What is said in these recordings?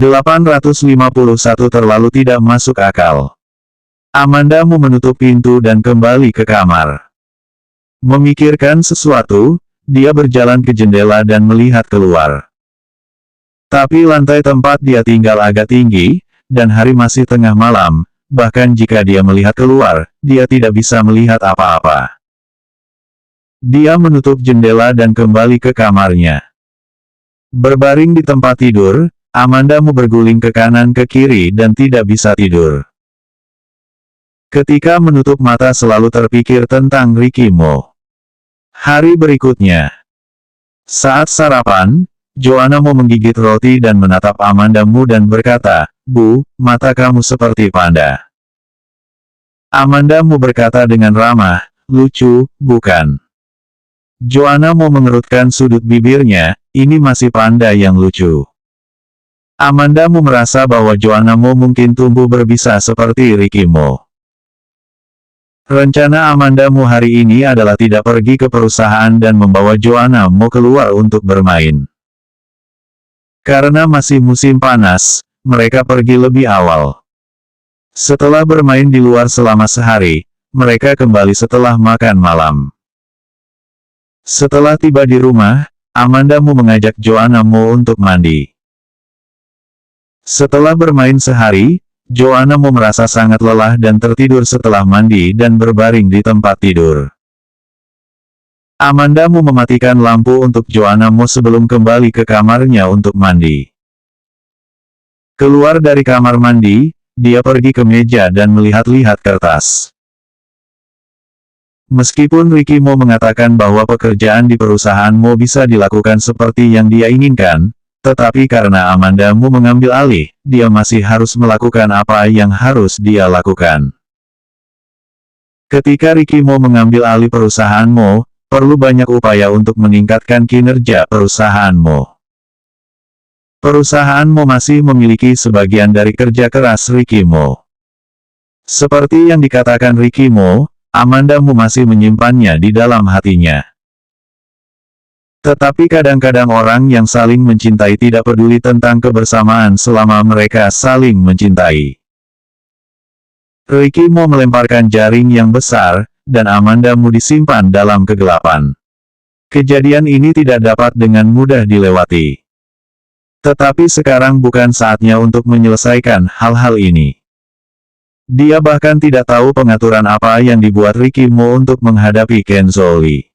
851 terlalu tidak masuk akal. Amandamu menutup pintu dan kembali ke kamar. Memikirkan sesuatu, dia berjalan ke jendela dan melihat keluar. Tapi lantai tempat dia tinggal agak tinggi, dan hari masih tengah malam, bahkan jika dia melihat keluar, dia tidak bisa melihat apa-apa. Dia menutup jendela dan kembali ke kamarnya. Berbaring di tempat tidur, Amandamu berguling ke kanan ke kiri dan tidak bisa tidur. Ketika menutup mata selalu terpikir tentang Ricky Mo. Hari berikutnya. Saat sarapan, Joannamu menggigit roti dan menatap Amandamu dan berkata, "Bu, mata kamu seperti panda." Amandamu berkata dengan ramah, "Lucu, bukan?" Joannamu mengerutkan sudut bibirnya, "Ini masih panda yang lucu." Amandamu merasa bahwa Joannamu mungkin tumbuh berbisa seperti Ricky Mo. Rencana Amandamu hari ini adalah tidak pergi ke perusahaan dan membawa Joannamu keluar untuk bermain. Karena masih musim panas, mereka pergi lebih awal. Setelah bermain di luar selama sehari, mereka kembali setelah makan malam. Setelah tiba di rumah, Amandamu mengajak Joannamu untuk mandi. Setelah bermain sehari, Joannamu merasa sangat lelah dan tertidur setelah mandi dan berbaring di tempat tidur. Amandamu mematikan lampu untuk Joannamu sebelum kembali ke kamarnya untuk mandi. Keluar dari kamar mandi, dia pergi ke meja dan melihat-lihat kertas. Meskipun Ricky Mo mengatakan bahwa pekerjaan di perusahaan Mo bisa dilakukan seperti yang dia inginkan, tetapi karena Amandamu mengambil alih, dia masih harus melakukan apa yang harus dia lakukan. Ketika Ricky Mo mengambil alih perusahaan Mo, perlu banyak upaya untuk meningkatkan kinerja perusahaan Mo. Perusahaan Mo masih memiliki sebagian dari kerja keras Ricky Mo. Seperti yang dikatakan Ricky Mo, Amandamu masih menyimpannya di dalam hatinya. Tetapi kadang-kadang orang yang saling mencintai tidak peduli tentang kebersamaan selama mereka saling mencintai. Ricky Mo melemparkan jaring yang besar, dan Amandamu disimpan dalam kegelapan. Kejadian ini tidak dapat dengan mudah dilewati. Tetapi sekarang bukan saatnya untuk menyelesaikan hal-hal ini. Dia bahkan tidak tahu pengaturan apa yang dibuat Ricky Mo untuk menghadapi Kenzo Lee.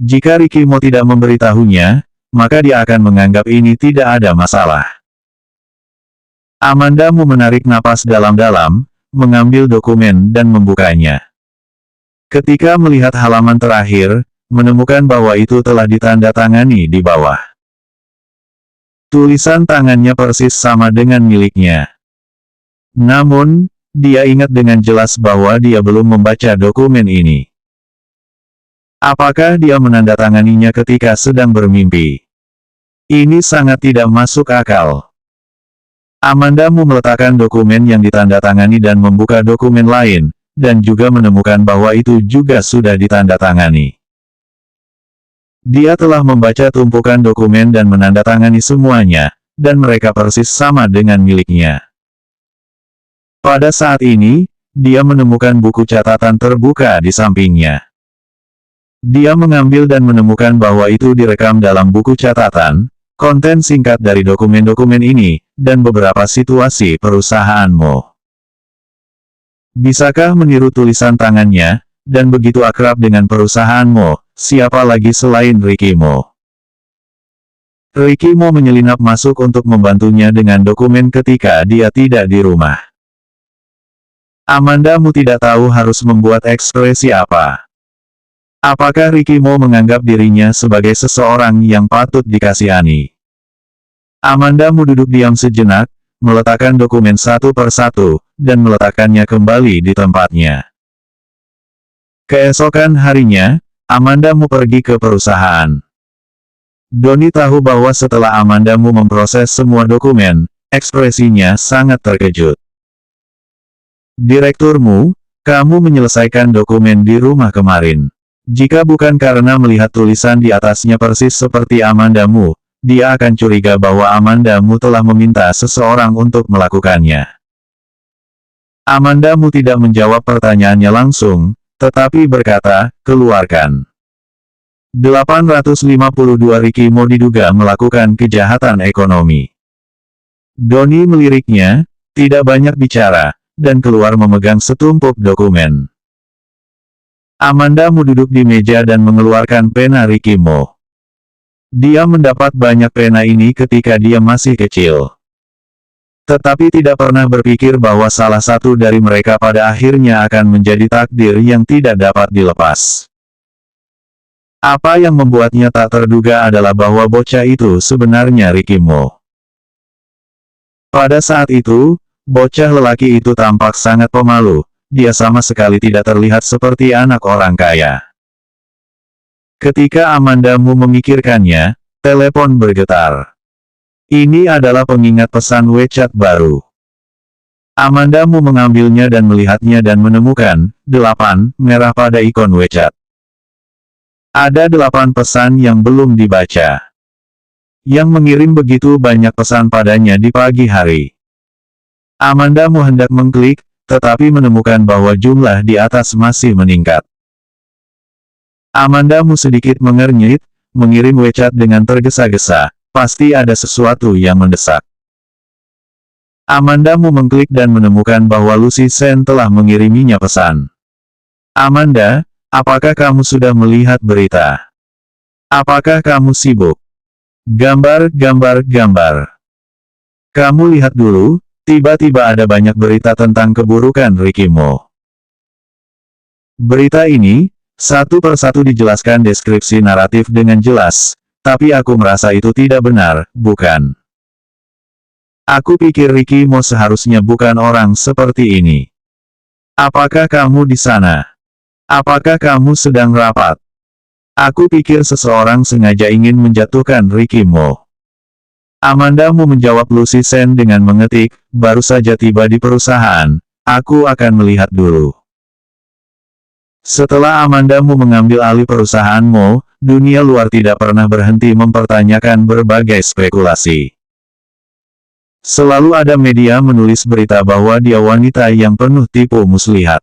Jika Ricky Mo tidak memberitahunya, maka dia akan menganggap ini tidak ada masalah. Amandamu menarik napas dalam-dalam, mengambil dokumen dan membukanya. Ketika melihat halaman terakhir, menemukan bahwa itu telah ditandatangani di bawah. Tulisan tangannya persis sama dengan miliknya. Namun, dia ingat dengan jelas bahwa dia belum membaca dokumen ini. Apakah dia menandatanganinya ketika sedang bermimpi? Ini sangat tidak masuk akal. Amandamu meletakkan dokumen yang ditandatangani dan membuka dokumen lain, dan juga menemukan bahwa itu juga sudah ditandatangani. Dia telah membaca tumpukan dokumen dan menandatangani semuanya, dan mereka persis sama dengan miliknya. Pada saat ini, dia menemukan buku catatan terbuka di sampingnya. Dia mengambil dan menemukan bahwa itu direkam dalam buku catatan, konten singkat dari dokumen-dokumen ini, dan beberapa situasi perusahaan Mo. Bisakah meniru tulisan tangannya, dan begitu akrab dengan perusahaan Mo, siapa lagi selain Ricky Mo? Ricky Mo menyelinap masuk untuk membantunya dengan dokumen ketika dia tidak di rumah. Amandamu tidak tahu harus membuat ekspresi apa. Apakah Ricky Mo menganggap dirinya sebagai seseorang yang patut dikasihani? Amandamu duduk diam sejenak, meletakkan dokumen satu persatu, dan meletakkannya kembali di tempatnya. Keesokan harinya, Amandamu pergi ke perusahaan. Doni tahu bahwa setelah Amandamu memproses semua dokumen, ekspresinya sangat terkejut. "Direkturmu, kamu menyelesaikan dokumen di rumah kemarin. Jika bukan karena melihat tulisan di atasnya persis seperti Amandamu, dia akan curiga bahwa Amandamu telah meminta seseorang untuk melakukannya. Amandamu tidak menjawab pertanyaannya langsung, tetapi berkata, keluarkan. 852 Ricky Mo diduga melakukan kejahatan ekonomi. Donnie meliriknya, tidak banyak bicara, dan keluar memegang setumpuk dokumen. Amandamu duduk di meja dan mengeluarkan pena Ricky Mo. Dia mendapat banyak pena ini ketika dia masih kecil. Tetapi tidak pernah berpikir bahwa salah satu dari mereka pada akhirnya akan menjadi takdir yang tidak dapat dilepas. Apa yang membuatnya tak terduga adalah bahwa bocah itu sebenarnya Ricky Mo. Pada saat itu, bocah lelaki itu tampak sangat pemalu, dia sama sekali tidak terlihat seperti anak orang kaya. Ketika Amandamu memikirkannya, telepon bergetar. Ini adalah pengingat pesan WeChat baru. Amandamu mengambilnya dan melihatnya dan menemukan 8 merah pada ikon WeChat. Ada 8 pesan yang belum dibaca. Yang mengirim begitu banyak pesan padanya di pagi hari. Amandamu hendak mengklik, tetapi menemukan bahwa jumlah di atas masih meningkat. Amandamu sedikit mengernyit, mengirim WeChat dengan tergesa-gesa, pasti ada sesuatu yang mendesak. Amandamu mengklik dan menemukan bahwa Lucy Sen telah mengiriminya pesan. Amanda, apakah kamu sudah melihat berita? Apakah kamu sibuk? Gambar. Kamu lihat dulu, tiba-tiba ada banyak berita tentang keburukan Ricky Mo. Berita ini, satu persatu dijelaskan deskripsi naratif dengan jelas, tapi aku merasa itu tidak benar, bukan? Aku pikir Ricky Mo seharusnya bukan orang seperti ini. Apakah kamu di sana? Apakah kamu sedang rapat? Aku pikir seseorang sengaja ingin menjatuhkan Ricky Mo. Amandamu menjawab Lucy Sen dengan mengetik, baru saja tiba di perusahaan, aku akan melihat dulu. Setelah Amandamu mengambil alih perusahaanmu, dunia luar tidak pernah berhenti mempertanyakan berbagai spekulasi. Selalu ada media menulis berita bahwa dia wanita yang penuh tipu muslihat.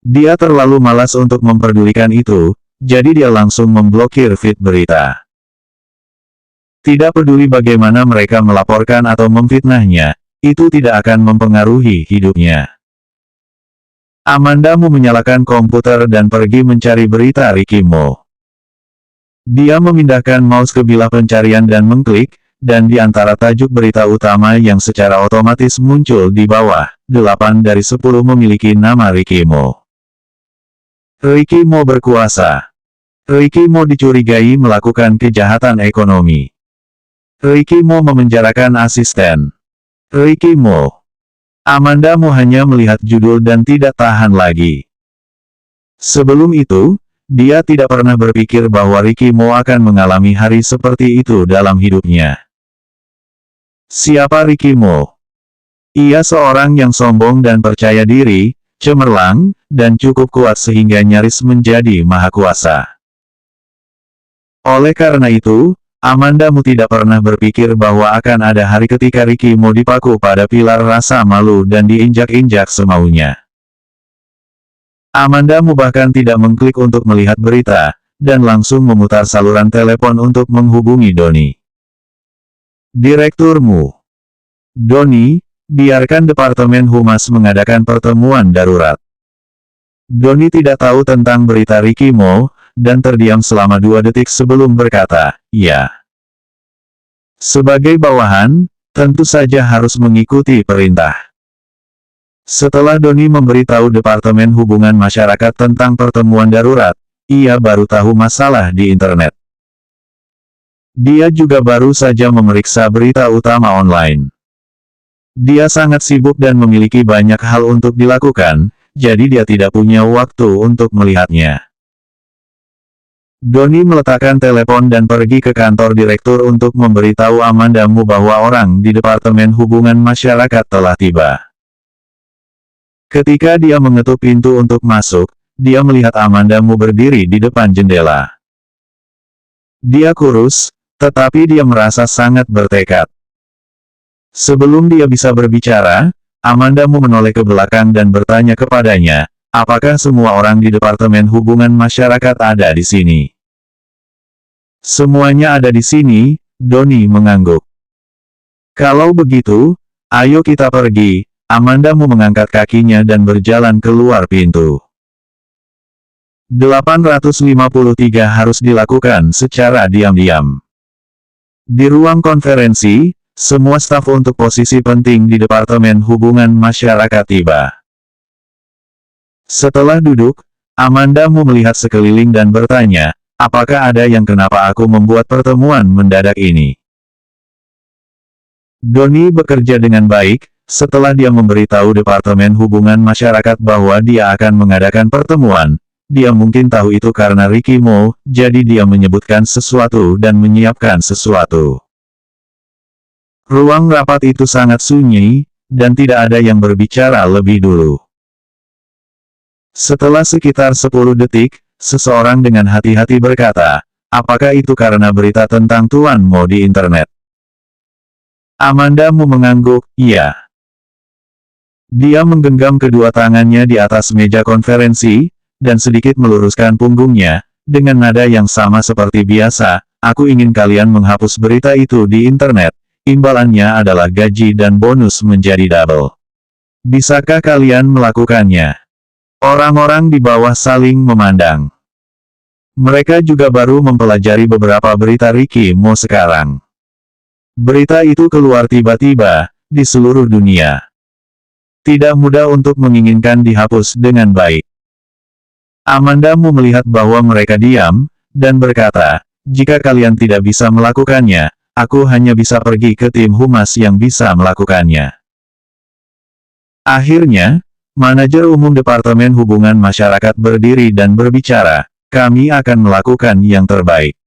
Dia terlalu malas untuk memperdulikan itu, jadi dia langsung memblokir feed berita. Tidak peduli bagaimana mereka melaporkan atau memfitnahnya, itu tidak akan mempengaruhi hidupnya. Amandamu menyalakan komputer dan pergi mencari berita Ricky Mo. Dia memindahkan mouse ke bilah pencarian dan mengklik, dan di antara tajuk berita utama yang secara otomatis muncul di bawah, 8 dari 10 memiliki nama Ricky Mo. Ricky Mo berkuasa. Ricky Mo dicurigai melakukan kejahatan ekonomi. Ricky Mo memenjarakan asisten. Ricky Mo. Amandamu hanya melihat judul dan tidak tahan lagi. Sebelum itu, dia tidak pernah berpikir bahwa Ricky Mo akan mengalami hari seperti itu dalam hidupnya. Siapa Ricky Mo? Ia seorang yang sombong dan percaya diri, cemerlang, dan cukup kuat sehingga nyaris menjadi maha kuasa. Oleh karena itu, Amandamu tidak pernah berpikir bahwa akan ada hari ketika Ricky Mo dipaku pada pilar rasa malu dan diinjak-injak semaunya. Amandamu bahkan tidak mengklik untuk melihat berita, dan langsung memutar saluran telepon untuk menghubungi Donnie. Direkturmu. Donnie, biarkan Departemen Humas mengadakan pertemuan darurat. Donnie tidak tahu tentang berita Ricky Mo, dan terdiam selama 2 detik sebelum berkata, ya. Sebagai bawahan, tentu saja harus mengikuti perintah. Setelah Donnie memberitahu Departemen Hubungan Masyarakat tentang pertemuan darurat, ia baru tahu masalah di internet. Dia juga baru saja memeriksa berita utama online. Dia sangat sibuk dan memiliki banyak hal untuk dilakukan, jadi dia tidak punya waktu untuk melihatnya. Donnie meletakkan telepon dan pergi ke kantor direktur untuk memberitahu Amandamu bahwa orang di Departemen Hubungan Masyarakat telah tiba. Ketika dia mengetuk pintu untuk masuk, dia melihat Amandamu berdiri di depan jendela. Dia kurus, Tetapi dia merasa sangat bertekad. Sebelum dia bisa berbicara, Amanda Mu menoleh ke belakang dan bertanya kepadanya, apakah semua orang di Departemen Hubungan Masyarakat ada di sini? Semuanya ada di sini, Donnie mengangguk. Kalau begitu, ayo kita pergi. Amanda Mu mengangkat kakinya dan berjalan keluar pintu. 853 harus dilakukan secara diam-diam. Di ruang konferensi, semua staf untuk posisi penting di Departemen Hubungan Masyarakat tiba. Setelah duduk, Amanda Mu melihat sekeliling dan bertanya, apakah ada yang kenapa aku membuat pertemuan mendadak ini? Donnie bekerja dengan baik, setelah dia memberitahu Departemen Hubungan Masyarakat bahwa dia akan mengadakan pertemuan. Dia mungkin tahu itu karena Ricky Mo, jadi dia menyebutkan sesuatu dan menyiapkan sesuatu. Ruang rapat itu sangat sunyi, dan tidak ada yang berbicara lebih dulu. Setelah sekitar 10 detik, seseorang dengan hati-hati berkata, apakah itu karena berita tentang Tuan Mo di internet? Amanda Mu mengangguk, iya. Dia menggenggam kedua tangannya di atas meja konferensi, dan sedikit meluruskan punggungnya, dengan nada yang sama seperti biasa, aku ingin kalian menghapus berita itu di internet. Imbalannya adalah gaji dan bonus menjadi double. Bisakah kalian melakukannya? Orang-orang di bawah saling memandang. Mereka juga baru mempelajari beberapa berita Ricky Mo sekarang. Berita itu keluar tiba-tiba, di seluruh dunia. Tidak mudah untuk menginginkan dihapus dengan baik. Amanda Mu melihat bahwa mereka diam, dan berkata, jika kalian tidak bisa melakukannya, aku hanya bisa pergi ke tim humas yang bisa melakukannya. Akhirnya, manajer umum Departemen Hubungan Masyarakat berdiri dan berbicara, kami akan melakukan yang terbaik.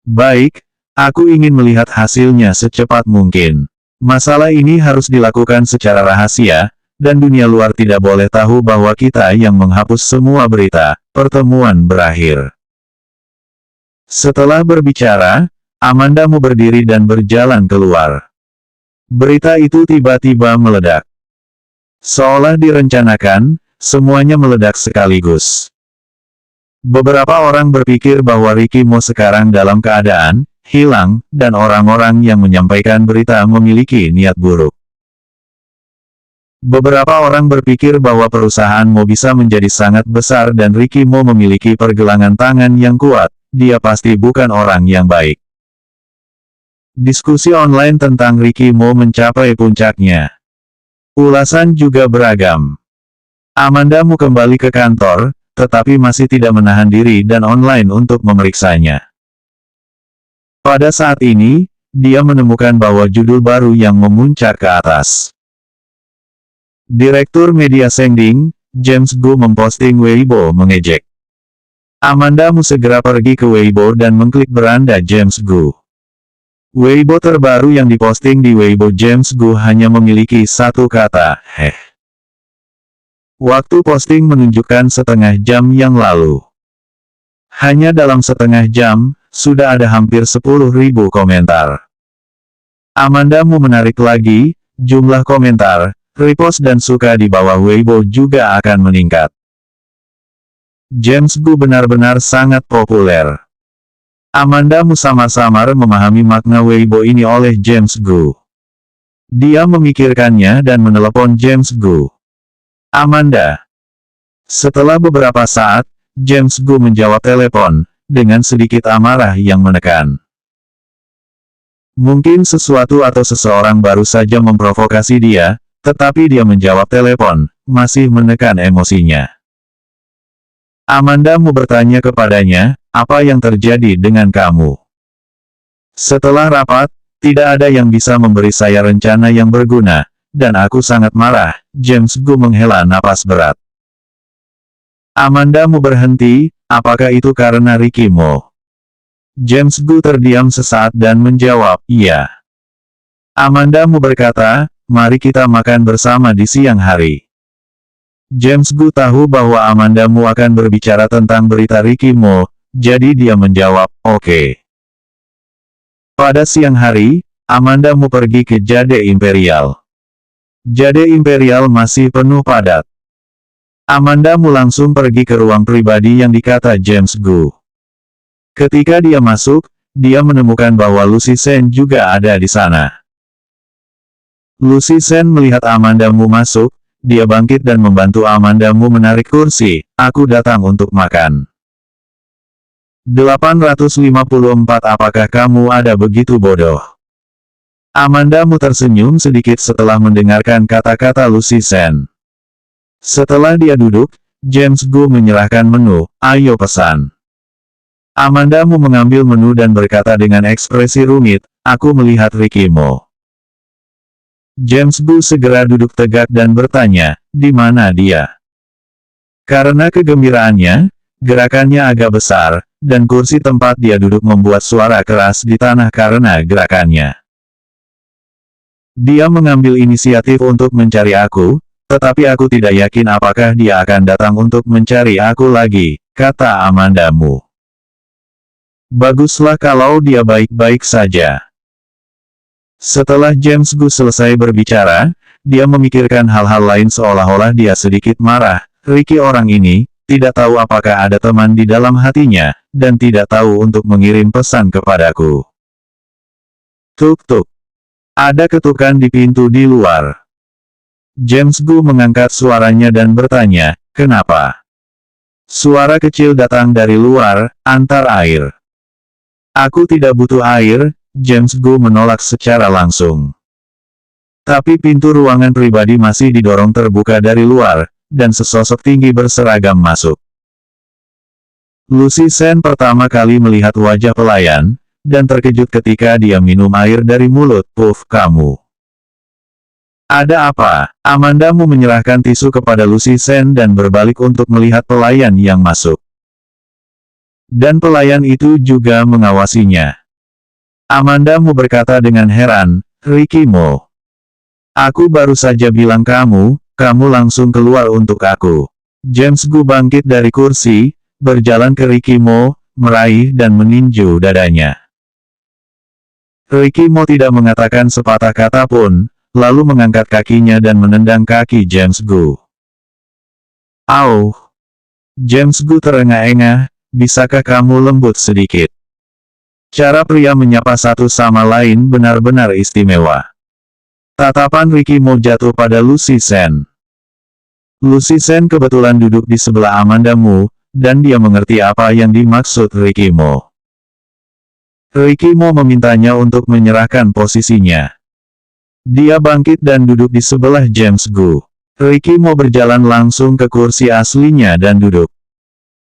Baik, aku ingin melihat hasilnya secepat mungkin. Masalah ini harus dilakukan secara rahasia, dan dunia luar tidak boleh tahu bahwa kita yang menghapus semua berita. Pertemuan berakhir. Setelah berbicara, Amanda Mu berdiri dan berjalan keluar. Berita itu tiba-tiba meledak. Seolah direncanakan, semuanya meledak sekaligus. Beberapa orang berpikir bahwa Ricky Mo sekarang dalam keadaan hilang, dan orang-orang yang menyampaikan berita memiliki niat buruk. Beberapa orang berpikir bahwa perusahaan Mo bisa menjadi sangat besar dan Ricky Mo memiliki pergelangan tangan yang kuat, dia pasti bukan orang yang baik. Diskusi online tentang Ricky Mo mencapai puncaknya. Ulasan juga beragam. Amanda Mu kembali ke kantor, tetapi masih tidak menahan diri dan online untuk memeriksanya. Pada saat ini, dia menemukan bahwa judul baru yang memuncak ke atas. Direktur Media Sending, James Gu memposting Weibo mengejek. Amanda Mu segera pergi ke Weibo dan mengklik beranda James Gu. Weibo terbaru yang diposting di Weibo James Gu hanya memiliki satu kata, heh. Waktu posting menunjukkan setengah jam yang lalu. Hanya dalam setengah jam, sudah ada hampir 10.000 komentar. Amanda Mu menarik lagi, jumlah komentar, repost dan suka di bawah Weibo juga akan meningkat. James Gu benar-benar sangat populer. Amanda Mu samar-samar memahami makna Weibo ini oleh James Gu. Dia memikirkannya dan menelepon James Gu. Amanda. Setelah beberapa saat, James Gu menjawab telepon, dengan sedikit amarah yang menekan. Mungkin sesuatu atau seseorang baru saja memprovokasi dia, tetapi dia menjawab telepon, masih menekan emosinya. Amanda Mu bertanya kepadanya, apa yang terjadi dengan kamu? Setelah rapat, tidak ada yang bisa memberi saya rencana yang berguna, dan aku sangat marah. James Gu menghela napas berat. Amanda Mu berhenti, apakah itu karena Ricky Mo? James Gu terdiam sesaat dan menjawab, iya. Amanda Mu berkata, mari kita makan bersama di siang hari. James Gu tahu bahwa Amanda Mu akan berbicara tentang berita Ricky Mo, jadi dia menjawab, oke. Pada siang hari, Amandamu pergi ke Jade Imperial. Jade Imperial masih penuh padat. Amandamu langsung pergi ke ruang pribadi yang dikata James Gu. Ketika dia masuk, dia menemukan bahwa Lucy Sen juga ada di sana. Lucy Sen melihat Amandamu masuk, dia bangkit dan membantu Amandamu menarik kursi. Aku datang untuk makan. 854. Apakah kamu ada begitu bodoh? Amandamu tersenyum sedikit setelah mendengarkan kata-kata Lucy Sen. Setelah dia duduk, James Gu menyerahkan menu. Ayo pesan. Amandamu mengambil menu dan berkata dengan ekspresi rumit, aku melihat Ricky Mo. James Gu segera duduk tegak dan bertanya, di mana dia? Karena kegembiraannya, gerakannya agak besar, dan kursi tempat dia duduk membuat suara keras di tanah karena gerakannya. Dia mengambil inisiatif untuk mencari aku, tetapi aku tidak yakin apakah dia akan datang untuk mencari aku lagi, kata Amandamu. Baguslah kalau dia baik-baik saja. Setelah James Gu selesai berbicara, dia memikirkan hal-hal lain seolah-olah dia sedikit marah. Ricky orang ini, tidak tahu apakah ada teman di dalam hatinya, dan tidak tahu untuk mengirim pesan kepadaku. Tuk-tuk. Ada ketukan di pintu di luar. James Gu mengangkat suaranya dan bertanya, kenapa? Suara kecil datang dari luar, antar air. Aku tidak butuh air, James Gu menolak secara langsung. Tapi pintu ruangan pribadi masih didorong terbuka dari luar, dan sesosok tinggi berseragam masuk. Lucy Sen pertama kali melihat wajah pelayan, dan terkejut ketika dia minum air dari mulut. Puff, kamu. Ada apa? Amandamu menyerahkan tisu kepada Lucy Sen dan berbalik untuk melihat pelayan yang masuk. Dan pelayan itu juga mengawasinya. Amandamu berkata dengan heran, Ricky Mo. Aku baru saja bilang kamu langsung keluar untuk aku. James Gu bangkit dari kursi, berjalan ke Ricky Mo, meraih dan meninju dadanya. Ricky Mo tidak mengatakan sepatah kata pun, lalu mengangkat kakinya dan menendang kaki James Gu. Au! James Gu terengah-engah, bisakah kamu lembut sedikit? Cara pria menyapa satu sama lain benar-benar istimewa. Tatapan Ricky Mo jatuh pada Lucy Sen. Lucy Sen kebetulan duduk di sebelah Amandamu, dan dia mengerti apa yang dimaksud Ricky Mo. Ricky Mo memintanya untuk menyerahkan posisinya. Dia bangkit dan duduk di sebelah James Gu. Ricky Mo berjalan langsung ke kursi aslinya dan duduk.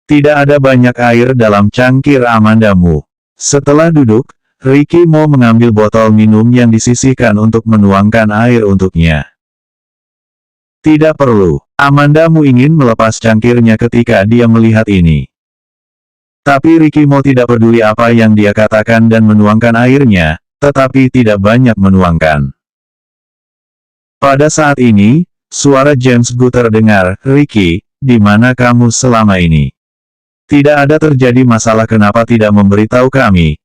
Tidak ada banyak air dalam cangkir Amandamu. Setelah duduk, Ricky Mo mengambil botol minum yang disisihkan untuk menuangkan air untuknya. Tidak perlu. Amandamu ingin melepas cangkirnya ketika dia melihat ini. Tapi Ricky Mo tidak peduli apa yang dia katakan dan menuangkan airnya, tetapi tidak banyak menuangkan. Pada saat ini, suara James Gu terdengar, Ricky, di mana kamu selama ini? Tidak ada terjadi masalah, kenapa tidak memberitahu kami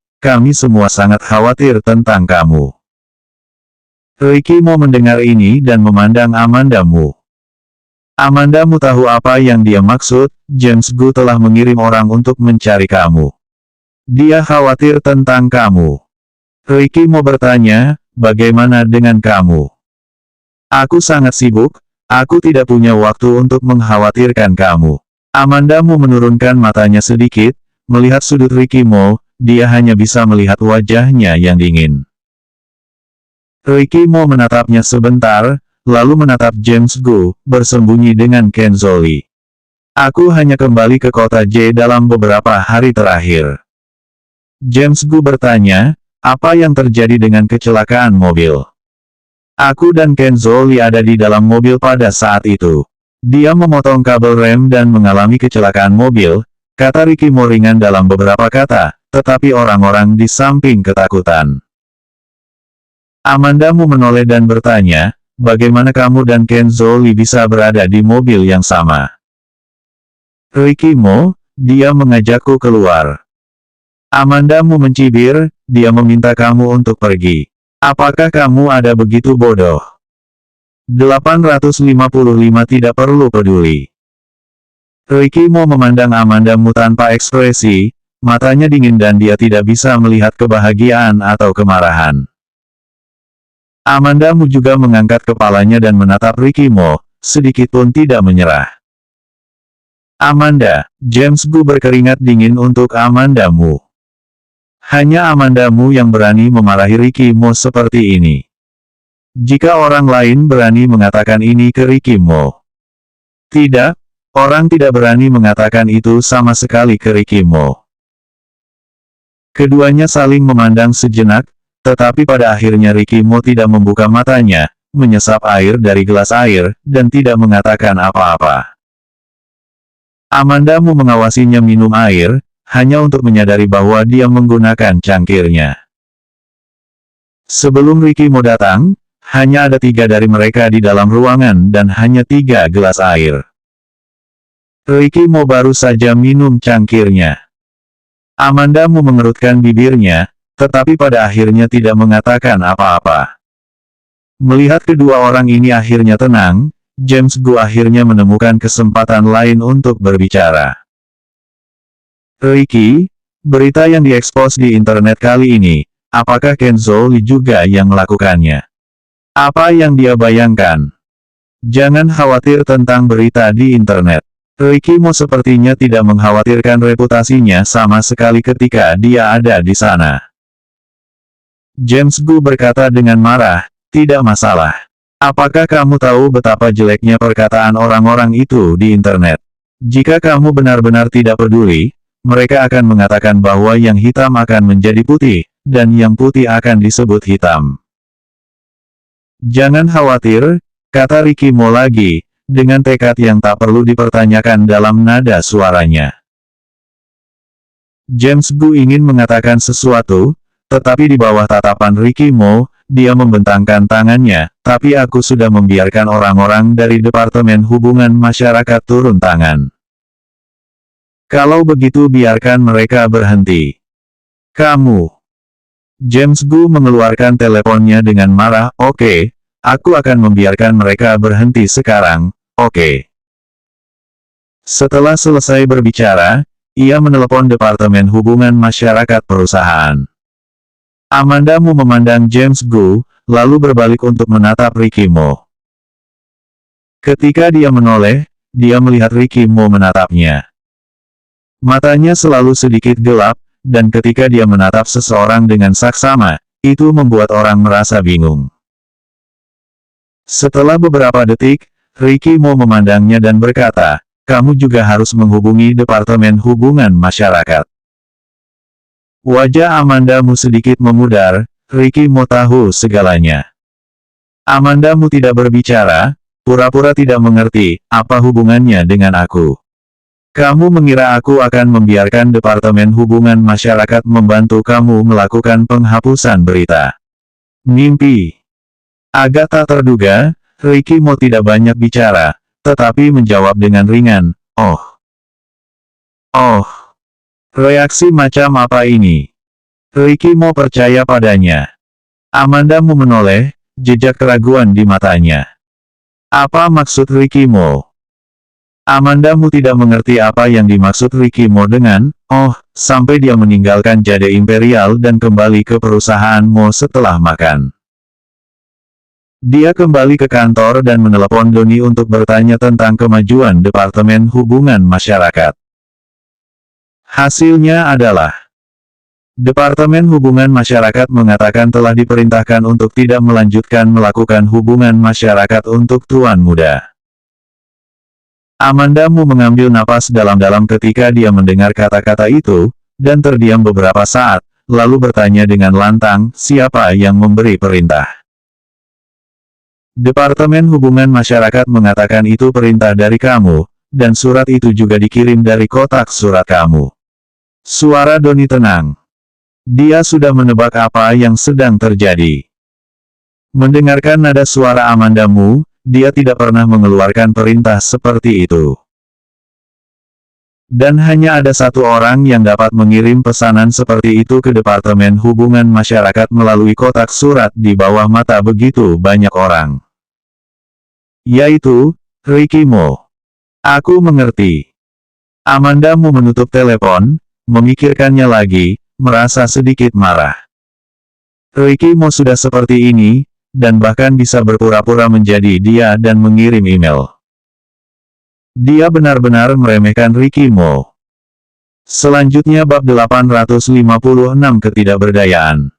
semua sangat khawatir tentang kamu. Ricky Mo mendengar ini dan memandang Amandamu. Amandamu tahu apa yang dia maksud, James Gu telah mengirim orang untuk mencari kamu. Dia khawatir tentang kamu. Ricky Mo bertanya, bagaimana dengan kamu? Aku sangat sibuk, aku tidak punya waktu untuk mengkhawatirkan kamu. Amandamu menurunkan matanya sedikit, melihat sudut Ricky Mo, dia hanya bisa melihat wajahnya yang dingin. Ricky Mo menatapnya sebentar, lalu menatap James Gu, bersembunyi dengan Ken Zoli. Aku hanya kembali ke kota J dalam beberapa hari terakhir. James Gu bertanya, apa yang terjadi dengan kecelakaan mobil? Aku dan Ken Zoli ada di dalam mobil pada saat itu. Dia memotong kabel rem dan mengalami kecelakaan mobil, kata Ricky Mo ringan dalam beberapa kata, tetapi orang-orang di samping ketakutan. Amandamu menoleh dan bertanya, bagaimana kamu dan Ken Zoli bisa berada di mobil yang sama? Ricky Mo, dia mengajakku keluar. Amandamu mencibir, dia meminta kamu untuk pergi. Apakah kamu ada begitu bodoh? 855 tidak perlu peduli. Ricky Mo memandang Amandamu tanpa ekspresi, matanya dingin dan dia tidak bisa melihat kebahagiaan atau kemarahan. Amandamu juga mengangkat kepalanya dan menatap Ricky Mo, sedikitpun tidak menyerah. Amanda, James Gu berkeringat dingin untuk Amandamu. Hanya Amandamu yang berani memarahi Ricky Mo seperti ini. Jika orang lain berani mengatakan ini ke Ricky Mo. Tidak, orang tidak berani mengatakan itu sama sekali ke Ricky Mo. Keduanya saling memandang sejenak, tetapi pada akhirnya Ricky Mo tidak membuka matanya, menyesap air dari gelas air, dan tidak mengatakan apa-apa. Amandamu mengawasinya minum air, hanya untuk menyadari bahwa dia menggunakan cangkirnya. Sebelum Ricky Mo datang, hanya ada 3 dari mereka di dalam ruangan dan hanya 3 gelas air. Ricky Mo baru saja minum cangkirnya. Amandamu mengerutkan bibirnya, tetapi pada akhirnya tidak mengatakan apa-apa. Melihat kedua orang ini akhirnya tenang, James Gu akhirnya menemukan kesempatan lain untuk berbicara. Ricky, berita yang diekspos di internet kali ini, apakah Kenzo Li juga yang melakukannya? Apa yang dia bayangkan? Jangan khawatir tentang berita di internet. Ricky Mo sepertinya tidak mengkhawatirkan reputasinya sama sekali ketika dia ada di sana. James Gu berkata dengan marah, tidak masalah. Apakah kamu tahu betapa jeleknya perkataan orang-orang itu di internet? Jika kamu benar-benar tidak peduli, mereka akan mengatakan bahwa yang hitam akan menjadi putih, dan yang putih akan disebut hitam. Jangan khawatir, kata Ricky Mo lagi, dengan tekad yang tak perlu dipertanyakan dalam nada suaranya. James Gu ingin mengatakan sesuatu, tetapi di bawah tatapan Ricky Mo, dia membentangkan tangannya, tapi aku sudah membiarkan orang-orang dari Departemen Hubungan Masyarakat turun tangan. Kalau begitu biarkan mereka berhenti. Kamu. James Gu mengeluarkan teleponnya dengan marah, oke, aku akan membiarkan mereka berhenti sekarang, oke. Setelah selesai berbicara, ia menelepon Departemen Hubungan Masyarakat perusahaan. Amandamu memandang James Gu, lalu berbalik untuk menatap Ricky Mo. Ketika dia menoleh, dia melihat Ricky Mo menatapnya. Matanya selalu sedikit gelap, dan ketika dia menatap seseorang dengan saksama, itu membuat orang merasa bingung. Setelah beberapa detik, Ricky Mo memandangnya dan berkata, kamu juga harus menghubungi Departemen Hubungan Masyarakat. Wajah Amandamu sedikit memudar, Ricky Mo tahu segalanya. Amandamu tidak berbicara, pura-pura tidak mengerti, apa hubungannya dengan aku. Kamu mengira aku akan membiarkan Departemen Hubungan Masyarakat membantu kamu melakukan penghapusan berita. Mimpi. Agak tak terduga, Ricky Mo tidak banyak bicara, tetapi menjawab dengan ringan, oh. Oh. Reaksi macam apa ini? Ricky Mo percaya padanya. Amandamu menoleh, jejak keraguan di matanya. Apa maksud Ricky Mo? Amandamu tidak mengerti apa yang dimaksud Ricky Mo dengan, oh, sampai dia meninggalkan Jade Imperial dan kembali ke perusahaan Mo setelah makan. Dia kembali ke kantor dan menelepon Doni untuk bertanya tentang kemajuan Departemen Hubungan Masyarakat. Hasilnya adalah, Departemen Hubungan Masyarakat mengatakan telah diperintahkan untuk tidak melanjutkan melakukan hubungan masyarakat untuk tuan muda. Amandamu mengambil napas dalam-dalam ketika dia mendengar kata-kata itu, dan terdiam beberapa saat, lalu bertanya dengan lantang, siapa yang memberi perintah? Departemen Hubungan Masyarakat mengatakan itu perintah dari kamu, dan surat itu juga dikirim dari kotak surat kamu. Suara Doni tenang. Dia sudah menebak apa yang sedang terjadi. Mendengarkan nada suara Amandamu, dia tidak pernah mengeluarkan perintah seperti itu. Dan hanya ada satu orang yang dapat mengirim pesanan seperti itu ke Departemen Hubungan Masyarakat melalui kotak surat di bawah mata begitu banyak orang. Yaitu, Ricky Mo. Aku mengerti. Amanda Mu menutup telepon, memikirkannya lagi, merasa sedikit marah. Ricky Mo sudah seperti ini, dan bahkan bisa berpura-pura menjadi dia dan mengirim email. Dia benar-benar meremehkan Ricky Mo. Selanjutnya bab 856 ketidakberdayaan.